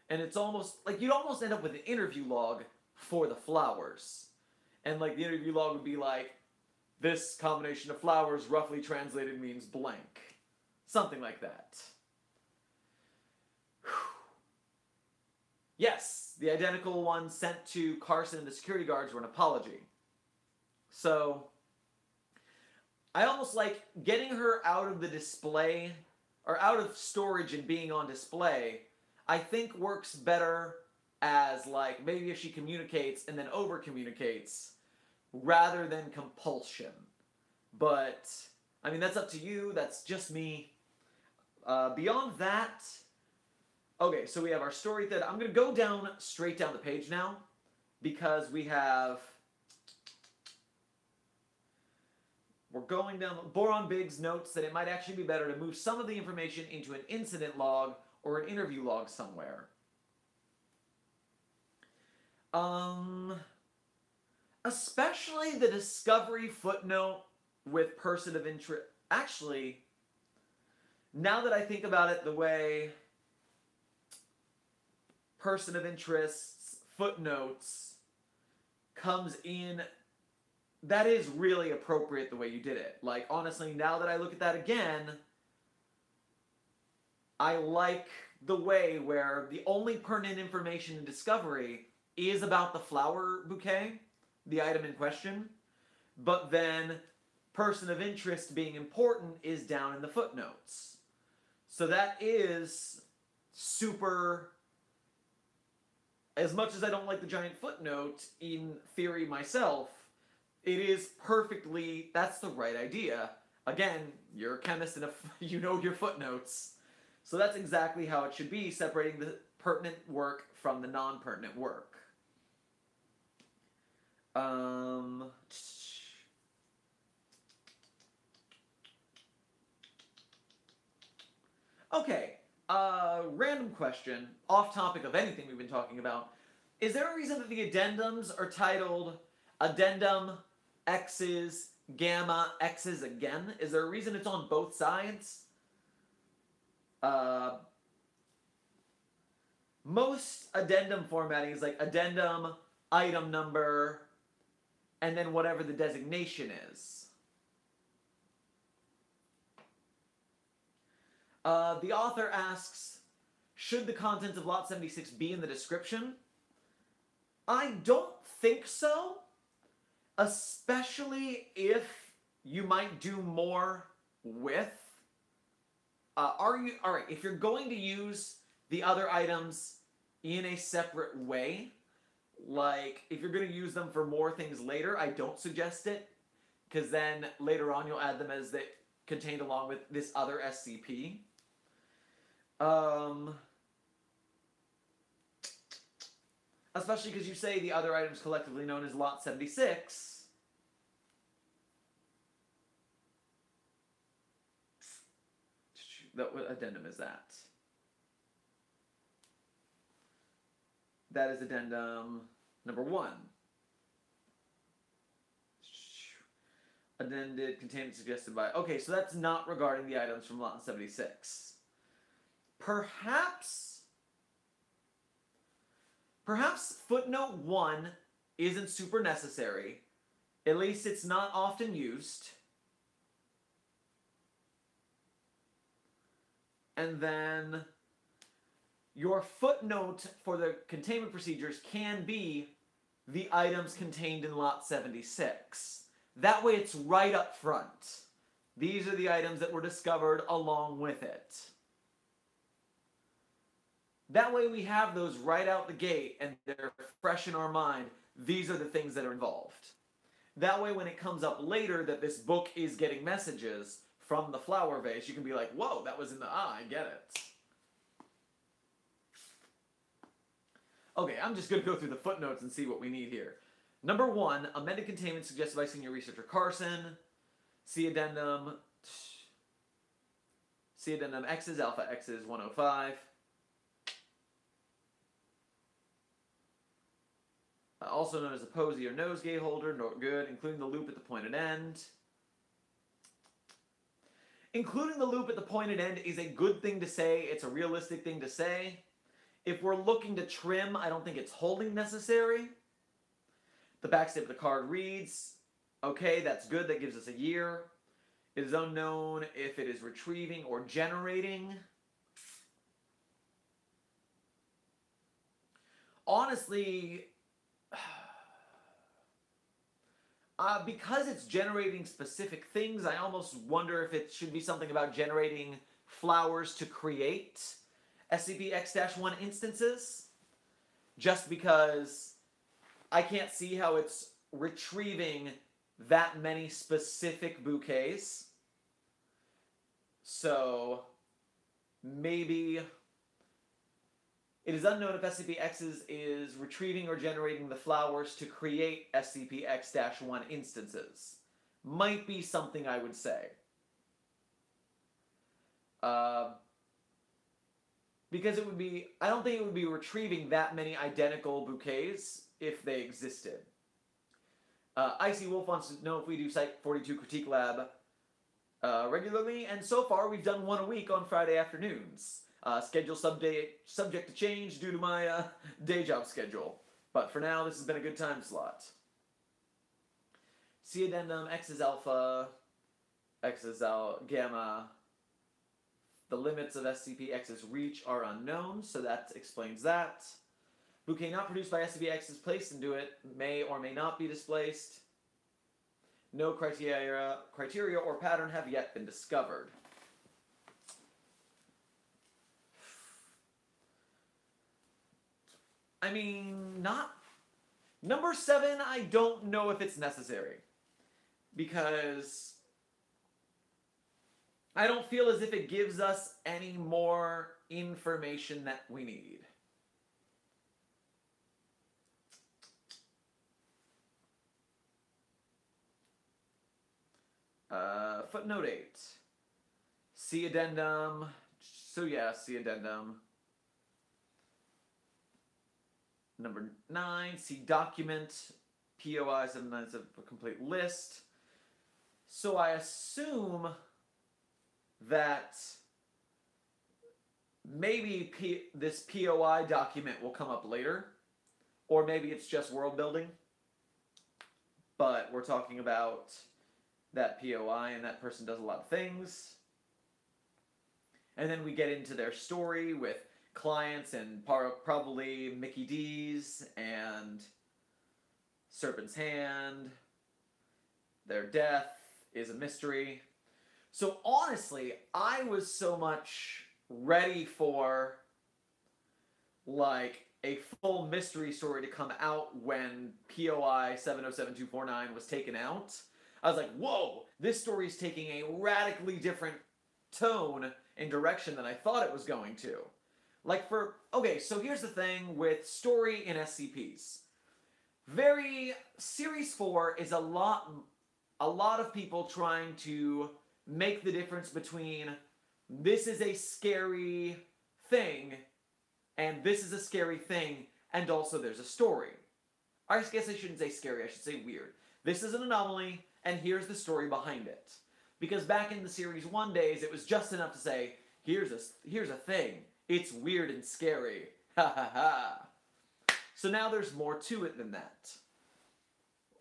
and it's almost, like, you'd almost end up with an interview log for the flowers. And, like, the interview log would be like, this combination of flowers roughly translated means blank. Something like that. Whew. Yes, the identical one sent to Carson and the security guards were an apology. So, I almost like getting her out of the display, or out of storage and being on display, I think works better as like maybe if she communicates and then over communicates rather than compulsion. But I mean, that's up to you. That's just me. Beyond that, okay, so we have our story thread. I'm going to go down straight down the page now because we're going down. Boron Biggs notes that it might actually be better to move some of the information into an incident log or an interview log somewhere. Especially the discovery footnote with person of interest. Actually, now that I think about it, the way person of interest's footnotes comes in, that is really appropriate the way you did it. Like, honestly, now that I look at that again, I like the way where the only pertinent information in discovery is about the flower bouquet, the item in question, but then person of interest being important is down in the footnotes. So that is super. As much as I don't like the giant footnote in theory myself, it is perfectly, that's the right idea. Again, you're a chemist and you know your footnotes. So that's exactly how it should be, separating the pertinent work from the non-pertinent work. Okay, random question, off topic of anything we've been talking about. Is there a reason that the addendums are titled Addendum X's Gamma X's again? Is there a reason it's on both sides? Most addendum formatting is like addendum, item number, and then whatever the designation is. The author asks, should the contents of Lot 76 be in the description? I don't think so, especially if you might do more with. Alright, if you're going to use the other items in a separate way, like if you're going to use them for more things later, I don't suggest it, because then later on you'll add them as they contained along with this other SCP. Especially because you say the other items collectively known as Lot 76. What addendum is that? That is addendum number 1. Addended containment suggested by... Okay, so that's not regarding the items from Lot 76. Perhaps footnote 1 isn't super necessary. At least it's not often used. And then your footnote for the containment procedures can be the items contained in Lot 76. That way it's right up front. These are the items that were discovered along with it. That way we have those right out the gate and they're fresh in our mind. These are the things that are involved. That way when it comes up later that this book is getting messages from the flower vase, you can be like, whoa, that was in the, I get it. Okay, I'm just going to go through the footnotes and see what we need here. Number 1, amended containment suggested by senior researcher Carson. See addendum X's, alpha X's 105. Also known as a posy or nosegay holder, not good, including the loop at the pointed end. Including the loop at the pointed end is a good thing to say. It's a realistic thing to say. If we're looking to trim, I don't think it's wholly necessary. The backside of the card reads, okay, that's good, that gives us a year. It is unknown if it is retrieving or generating. Honestly, because it's generating specific things, I almost wonder if it should be something about generating flowers to create SCP-X-1 instances. just because I can't see how it's retrieving that many specific bouquets. So maybe it is unknown if SCP-X's is retrieving or generating the flowers to create SCP-X-1 instances. Might be something I would say. Because it would be, I don't think it would be retrieving that many identical bouquets if they existed. Icy Wolf wants to know if we do Site-42 Critique Lab regularly, and so far we've done one a week on Friday afternoons. Schedule subject to change due to my day job schedule. But for now, this has been a good time slot. C Addendum, X is alpha, X is gamma. The limits of SCP-X's reach are unknown, so that explains that. Bouquet not produced by SCP-X is placed into it, may or may not be displaced. No criteria or pattern have yet been discovered. I mean, not... Number 7, I don't know if it's necessary. Because I don't feel as if it gives us any more information that we need. Footnote 8. See Addendum. So yeah, see Addendum. Number 9, see document. POI 79 is a complete list. So I assume that maybe this POI document will come up later. Or maybe it's just world building. But we're talking about that POI, and that person does a lot of things. And then we get into their story with clients and probably Mickey D's and Serpent's Hand. Their death is a mystery. So honestly, I was so much ready for like a full mystery story to come out when POI 707249 was taken out. I was like, whoa, this story is taking a radically different tone and direction than I thought it was going to. Okay, so here's the thing with story in SCPs. Series 4 is a lot of people trying to make the difference between this is a scary thing and this is a scary thing and also there's a story. I guess I shouldn't say scary, I should say weird. This is an anomaly and here's the story behind it. Because back in the Series 1 days, it was just enough to say, here's a thing. It's weird and scary. Ha ha ha. So now there's more to it than that.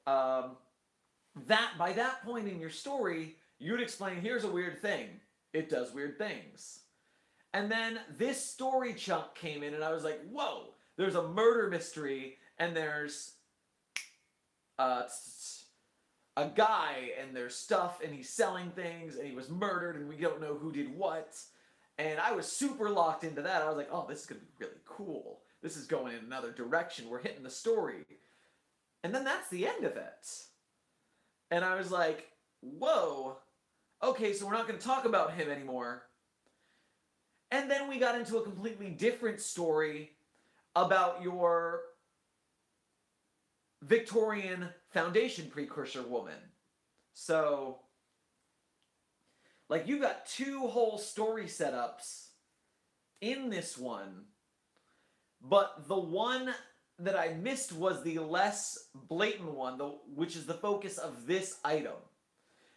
By that point in your story, you'd explain, here's a weird thing. It does weird things. And then this story chunk came in and I was like, whoa, there's a murder mystery and there's a guy and there's stuff and he's selling things and he was murdered and we don't know who did what. And I was super locked into that. I was like, oh, this is going to be really cool. This is going in another direction. We're hitting the story. And then that's the end of it. And I was like, whoa, okay, so we're not going to talk about him anymore. And then we got into a completely different story about your Victorian Foundation precursor woman. So, like, you got 2 whole story setups in this one, but the one that I missed was the less blatant one, which is the focus of this item.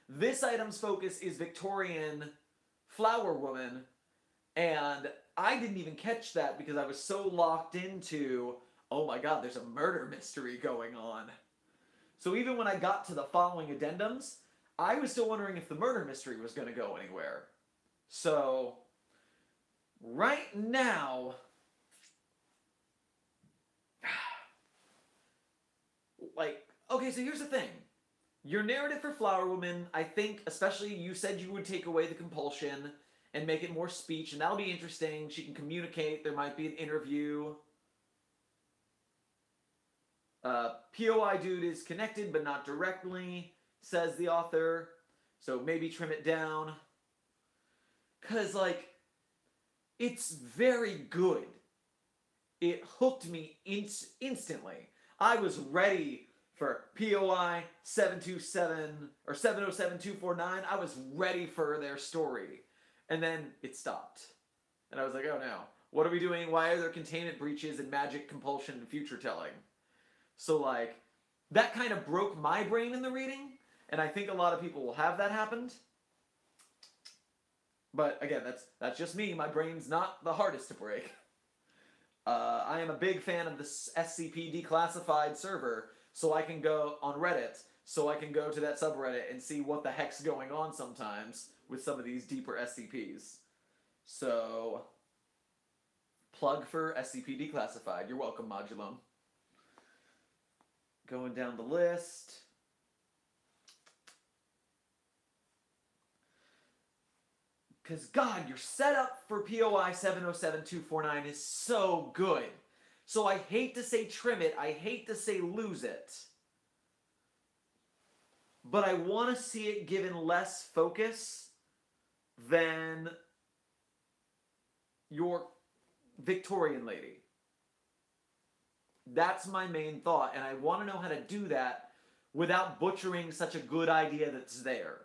This item's focus is Victorian Flower Woman, and I didn't even catch that because I was so locked into, oh my god, there's a murder mystery going on. So even when I got to the following addendums, I was still wondering if the murder mystery was going to go anywhere. So, right now, okay, so here's the thing. Your narrative for Flower Woman, I think, especially you said you would take away the compulsion and make it more speech, and that'll be interesting. She can communicate. There might be an interview. POI dude is connected, but not directly, says the author. So maybe trim it down. Because, like, it's very good. It hooked me instantly. I was ready for POI 727 or 707249. I was ready for their story. And then it stopped. And I was like, oh no. What are we doing? Why are there containment breaches and magic compulsion and future telling? So, like, that kind of broke my brain in the reading. And I think a lot of people will have that happened. But again, that's just me. My brain's not the hardest to break. I am a big fan of the SCP declassified server, so I can go on Reddit, so I can go to that subreddit and see what the heck's going on sometimes with some of these deeper SCPs. So, plug for SCP Declassified. You're welcome, Modulum. Going down the list. Because, God, your setup for POI 707249 is so good. So I hate to say trim it. I hate to say lose it. But I want to see it given less focus than your Victorian lady. That's my main thought. And I want to know how to do that without butchering such a good idea that's there.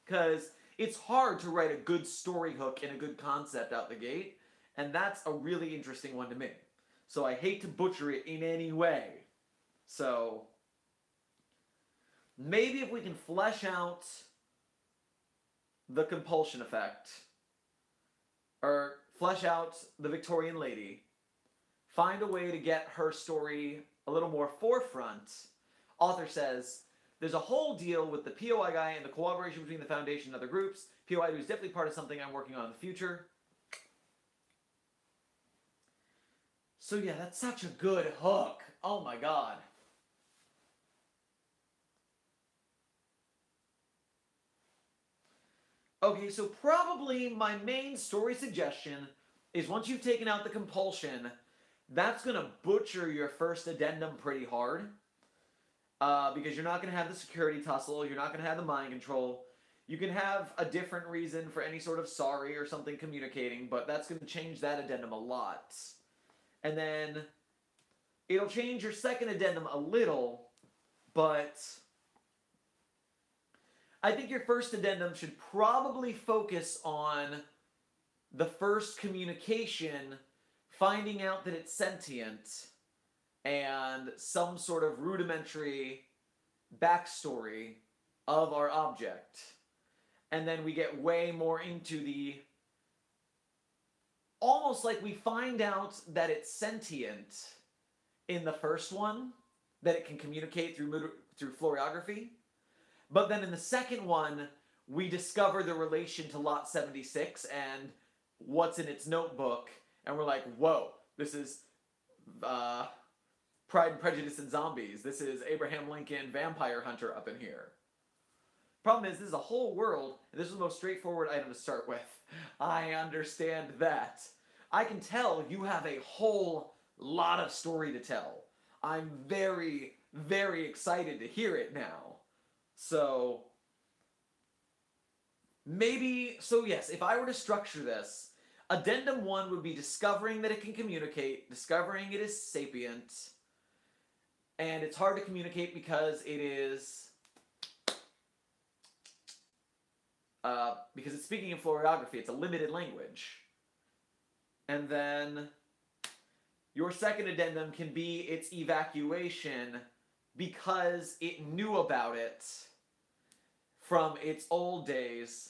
Because it's hard to write a good story hook and a good concept out the gate, and that's a really interesting one to me. So I hate to butcher it in any way. So maybe if we can flesh out the compulsion effect, or flesh out the Victorian lady, find a way to get her story a little more forefront. Author says, there's a whole deal with the POI guy and the cooperation between the Foundation and other groups. POI is definitely part of something I'm working on in the future. So yeah, that's such a good hook. Oh my god. Okay, so probably my main story suggestion is once you've taken out the compulsion, that's going to butcher your first addendum pretty hard. Because you're not going to have the security tussle, you're not going to have the mind control. You can have a different reason for any sort of sorry or something communicating, but that's going to change that addendum a lot. And then it'll change your second addendum a little, but I think your first addendum should probably focus on the first communication, finding out that it's sentient, and some sort of rudimentary backstory of our object. And then we get way more into the... almost like we find out that it's sentient in the first one, that it can communicate through fluorography. But then in the second one, we discover the relation to Lot 76 and what's in its notebook. And we're like, whoa, this is... Pride and Prejudice and Zombies. This is Abraham Lincoln Vampire Hunter up in here. Problem is, this is a whole world, and this is the most straightforward item to start with. I understand that. I can tell you have a whole lot of story to tell. I'm very, very excited to hear it now. So, maybe, so yes, if I were to structure this, Addendum 1 would be discovering that it can communicate, discovering it is sapient, and it's hard to communicate because it is... because it's speaking in fluorography, it's a limited language. And then your second addendum can be its evacuation because it knew about it from its old days.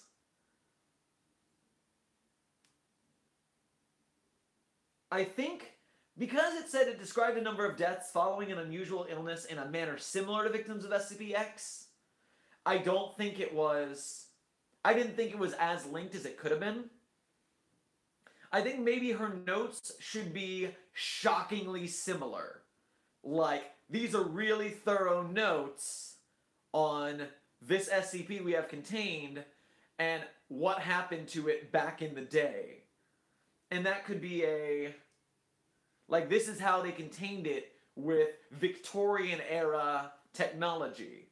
I think because it said it described a number of deaths following an unusual illness in a manner similar to victims of SCP-X, I didn't think it was as linked as it could have been. I think maybe her notes should be shockingly similar. Like, these are really thorough notes on this SCP we have contained and what happened to it back in the day. And that could be like, this is how they contained it with Victorian era technology.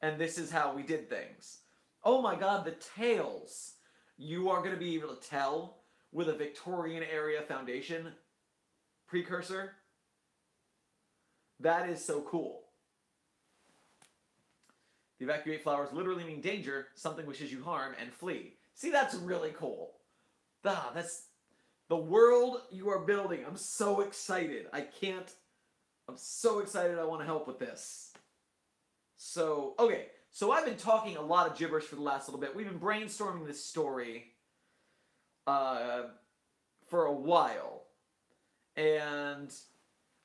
And this is how we did things. Oh my god, the tails. You are going to be able to tell with a Victorian era foundation precursor. That is so cool. The evacuate flowers literally mean danger, something wishes you harm, and flee. See, that's really cool. That's the world you are building. I'm so excited. I'm so excited I want to help with this. So, okay. So I've been talking a lot of gibberish for the last little bit. We've been brainstorming this story for a while. And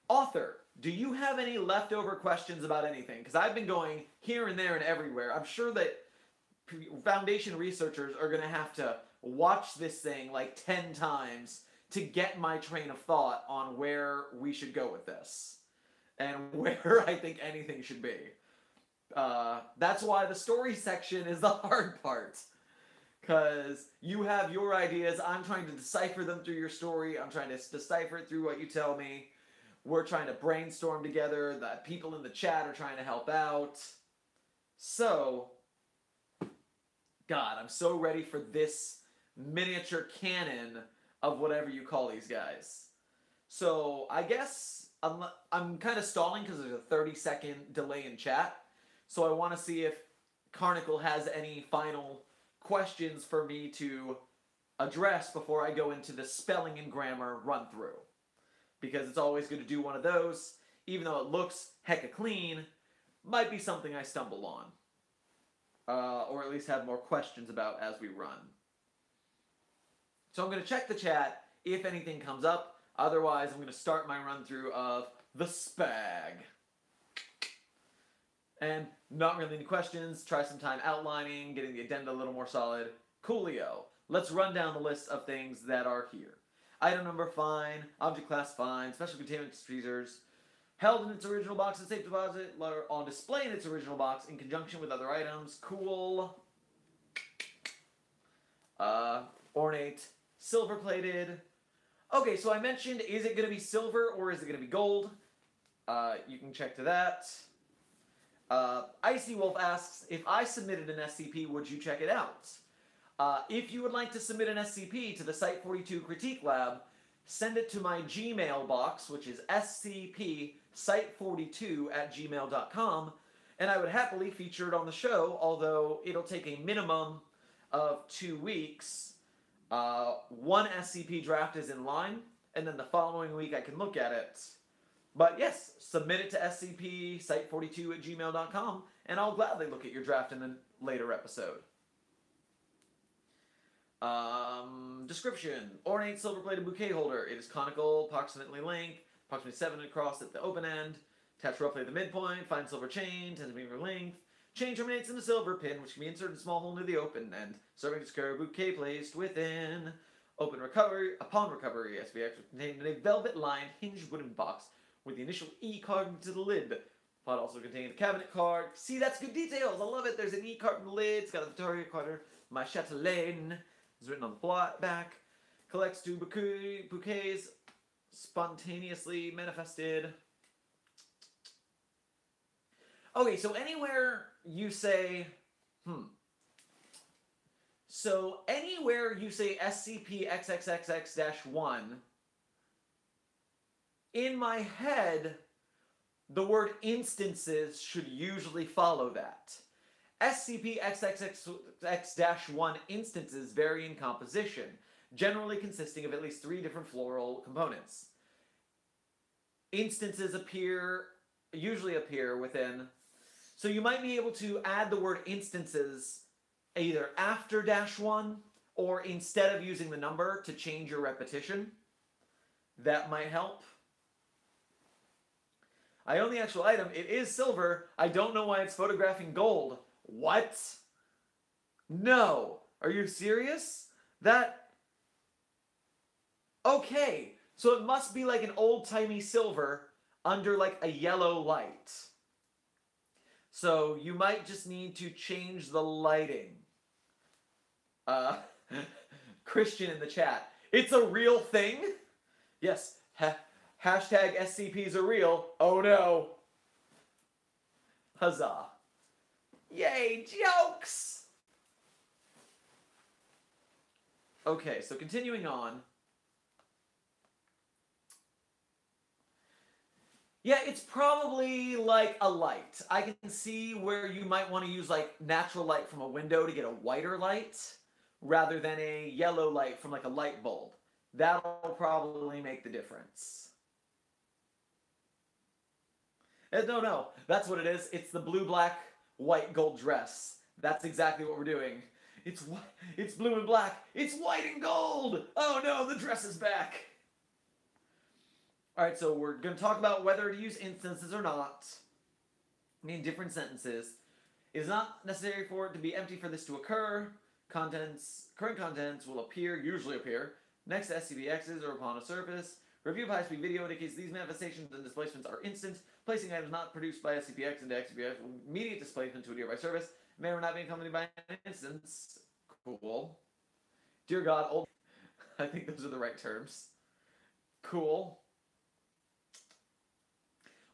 author, do you have any leftover questions about anything? Because I've been going here and there and everywhere. I'm sure that Foundation researchers are going to have to watch this thing like 10 times to get my train of thought on where we should go with this. And where I think anything should be. That's why the story section is the hard part. Because you have your ideas, I'm trying to decipher them through your story, I'm trying to decipher it through what you tell me. We're trying to brainstorm together, the people in the chat are trying to help out. So, God, I'm so ready for this miniature canon of whatever you call these guys. So, I guess I'm kind of stalling because there's a 30-second delay in chat. So I want to see if Karnickel has any final questions for me to address before I go into the spelling and grammar run-through. Because it's always good to do one of those, even though it looks hecka clean, might be something I stumble on. Or at least have more questions about as we run. So I'm going to check the chat if anything comes up. Otherwise, I'm going to start my run-through of the Spag. And not really any questions. Try some time outlining, getting the addenda a little more solid. Coolio. Let's run down the list of things that are here. Item number, fine. Object class, fine. Special containment freezers. Held in its original box in safe deposit. On display in its original box in conjunction with other items. Cool. Ornate. Silver plated. Okay, so I mentioned, is it going to be silver or is it going to be gold? You can check to that. Icy Wolf asks, if I submitted an SCP, would you check it out? If you would like to submit an SCP to the Site-42 Critique Lab, send it to my Gmail box, which is scpsite42@gmail.com, and I would happily feature it on the show, although it'll take a minimum of 2 weeks. One SCP draft is in line, and then the following week I can look at it. But yes, submit it to scpsite42@gmail.com, and I'll gladly look at your draft in a later episode. Description. Ornate silver-plated bouquet holder. It is conical, approximately length, approximately 7 across at the open end, attached roughly at the midpoint, fine silver chain, 10 cm length. Chain terminates in a silver pin, which can be inserted in a small hole near the open end, serving to secure a bouquet placed within. Upon recovery, SPX was contained in a velvet-lined, hinged wooden box with the initial E card to the lid. Pod also contained a cabinet card. See, that's good details. I love it. There's an E card in the lid. It's got a Victoria card. My chatelaine is written on the back. Collects 2 bouquets. Spontaneously manifested. Okay, so anywhere you say, So anywhere you say SCP-XXXX-1, in my head, the word instances should usually follow that. SCP-XXXX-1 instances vary in composition, generally consisting of at least 3 different floral components. Instances usually appear within, so you might be able to add the word instances either after -1 or instead of using the number to change your repetition. That might help. I own the actual item. It is silver. I don't know why it's photographing gold. What? No. Are you serious? Okay. So it must be like an old-timey silver under like a yellow light. So you might just need to change the lighting. Christian in the chat. It's a real thing? Yes. Hashtag SCPs are real. Oh no. Huzzah. Yay, jokes! Okay, so continuing on. Yeah, it's probably like a light. I can see where you might want to use like natural light from a window to get a whiter light rather than a yellow light from like a light bulb. That'll probably make the difference. No, that's what it is. It's the blue, black, white, gold dress. That's exactly what we're doing. It's blue and black. It's white and gold. Oh no, the dress is back. All right, so we're going to talk about whether to use instances or not in different sentences. It is not necessary for it to be empty for this to occur. Current contents will usually appear, next to SCPXs or upon a surface. Review of high-speed video indicates these manifestations and displacements are instant. Placing items not produced by SCPX into SCPX will immediate displacement to a nearby surface. May or not be accompanied by an instance. Cool. Dear God, old... I think those are the right terms. Cool.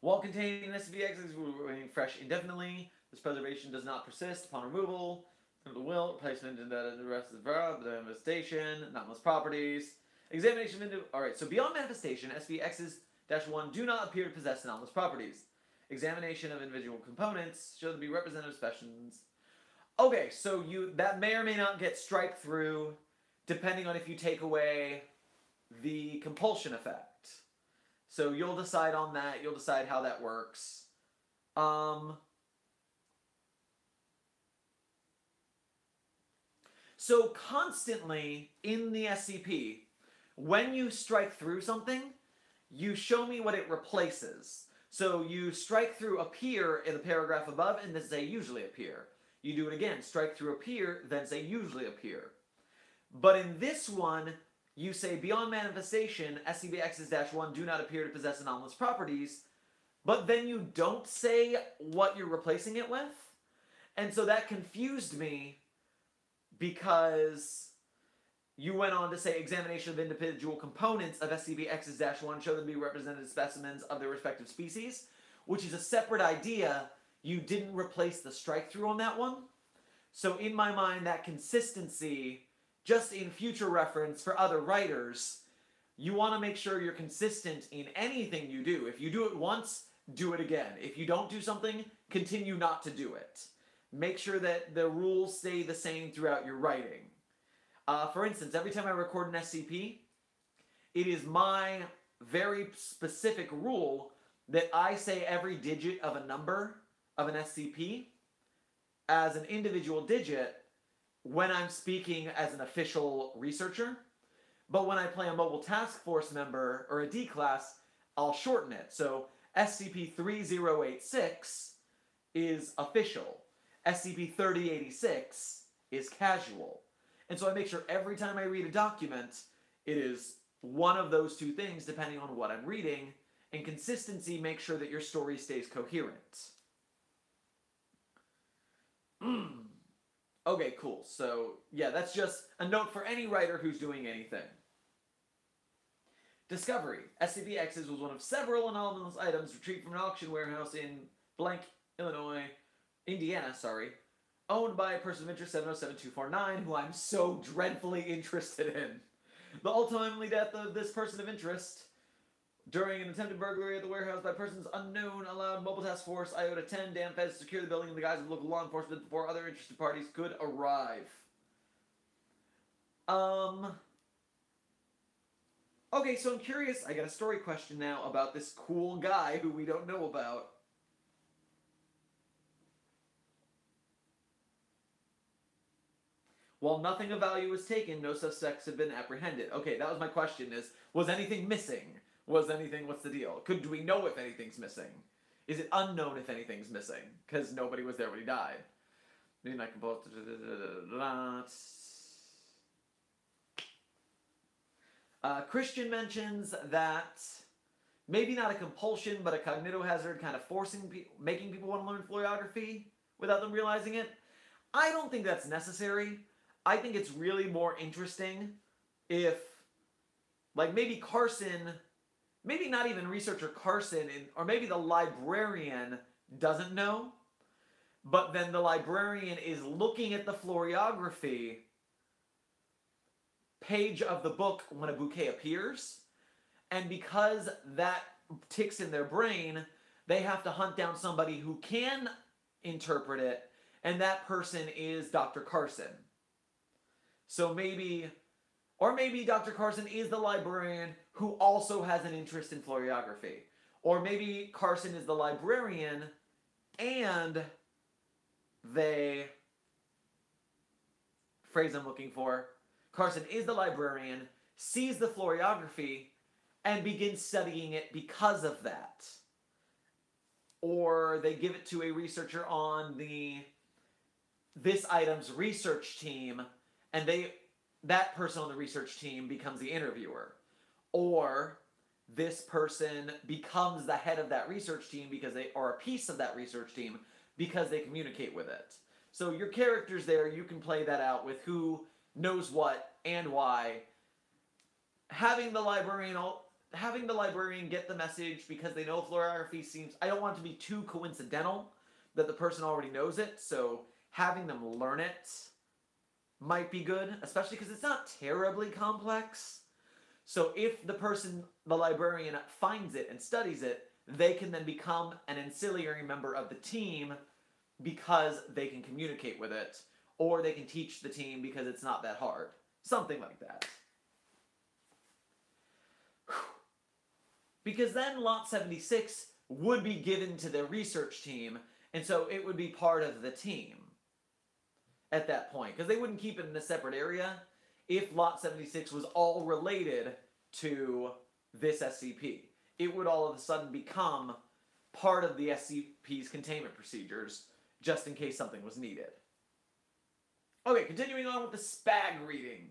While containing SCPXs will remain fresh indefinitely. This preservation does not persist upon removal. The will, placement in the rest of the verb, the manifestation, anomalous properties. Examination of Alright, so beyond manifestation, SCPXs-1 do not appear to possess anomalous properties. Examination of individual components show to be representative specimens. Okay, so that may or may not get strike through depending on if you take away the compulsion effect. So you'll decide on that. You'll decide how that works. So constantly in the SCP, when you strike through something, you show me what it replaces. So you strike through appear in the paragraph above and then say usually appear. You do it again, strike through appear, then say usually appear. But in this one, you say beyond manifestation, SCP-Xs-1 do not appear to possess anomalous properties, but then you don't say what you're replacing it with. And so that confused me because you went on to say examination of individual components of SCP-Xs-1 show them to be representative specimens of their respective species, which is a separate idea. You didn't replace the strike-through on that one. So in my mind, that consistency, just in future reference for other writers, you want to make sure you're consistent in anything you do. If you do it once, do it again. If you don't do something, continue not to do it. Make sure that the rules stay the same throughout your writing. For instance, every time I record an SCP, it is my very specific rule that I say every digit of a number of an SCP as an individual digit when I'm speaking as an official researcher. But when I play a mobile task force member or a D class, I'll shorten it. So SCP-3086 is official. SCP-3086 is casual. And so I make sure every time I read a document, it is one of those two things depending on what I'm reading. And consistency makes sure that your story stays coherent. Okay, cool. So, yeah, that's just a note for any writer who's doing anything. Discovery. SCP-Xs was one of several anomalous items retrieved from an auction warehouse in Indiana, owned by a person of interest 707249, who I'm so dreadfully interested in. The ultimately death of this person of interest during an attempted burglary at the warehouse by persons unknown allowed Mobile Task Force Iota 10 DAMFEDs to secure the building in the guise of local law enforcement before other interested parties could arrive. Okay, so I'm curious. I got a story question now about this cool guy who we don't know about. While nothing of value was taken, no suspects have been apprehended. Okay, that was my question was anything missing? What's the deal? Do we know if anything's missing? Is it unknown if anything's missing? Because nobody was there when he died. Christian mentions that maybe not a compulsion, but a cognitohazard kind of making people want to learn fluorography without them realizing it. I don't think that's necessary. I think it's really more interesting if, like, maybe Carson maybe not even researcher Carson, or maybe the librarian doesn't know, but then the librarian is looking at the florography page of the book when a bouquet appears, and because that ticks in their brain, they have to hunt down somebody who can interpret it, and that person is Dr. Carson. So maybe, or maybe Dr. Carson is the librarian who also has an interest in florography. Or maybe Carson is the librarian and phrase I'm looking for, Carson is the librarian, sees the florography, and begins studying it because of that. Or they give it to a researcher on this item's research team, and that person on the research team becomes the interviewer. Or this person becomes the head of that research team or a piece of that research team because they communicate with it. So your characters there, you can play that out with who knows what and why. Having the librarian get the message because they know florography seems, I don't want it to be too coincidental that the person already knows it, so having them learn it might be good, especially because it's not terribly complex. So if the librarian finds it and studies it, they can then become an ancillary member of the team because they can communicate with it, or they can teach the team because it's not that hard. Something like that. Because then Lot 76 would be given to the research team, and so it would be part of the team at that point. Because they wouldn't keep it in a separate area if Lot 76 was all related to this SCP. It would all of a sudden become part of the SCP's containment procedures, just in case something was needed. Okay, continuing on with the SPAG reading.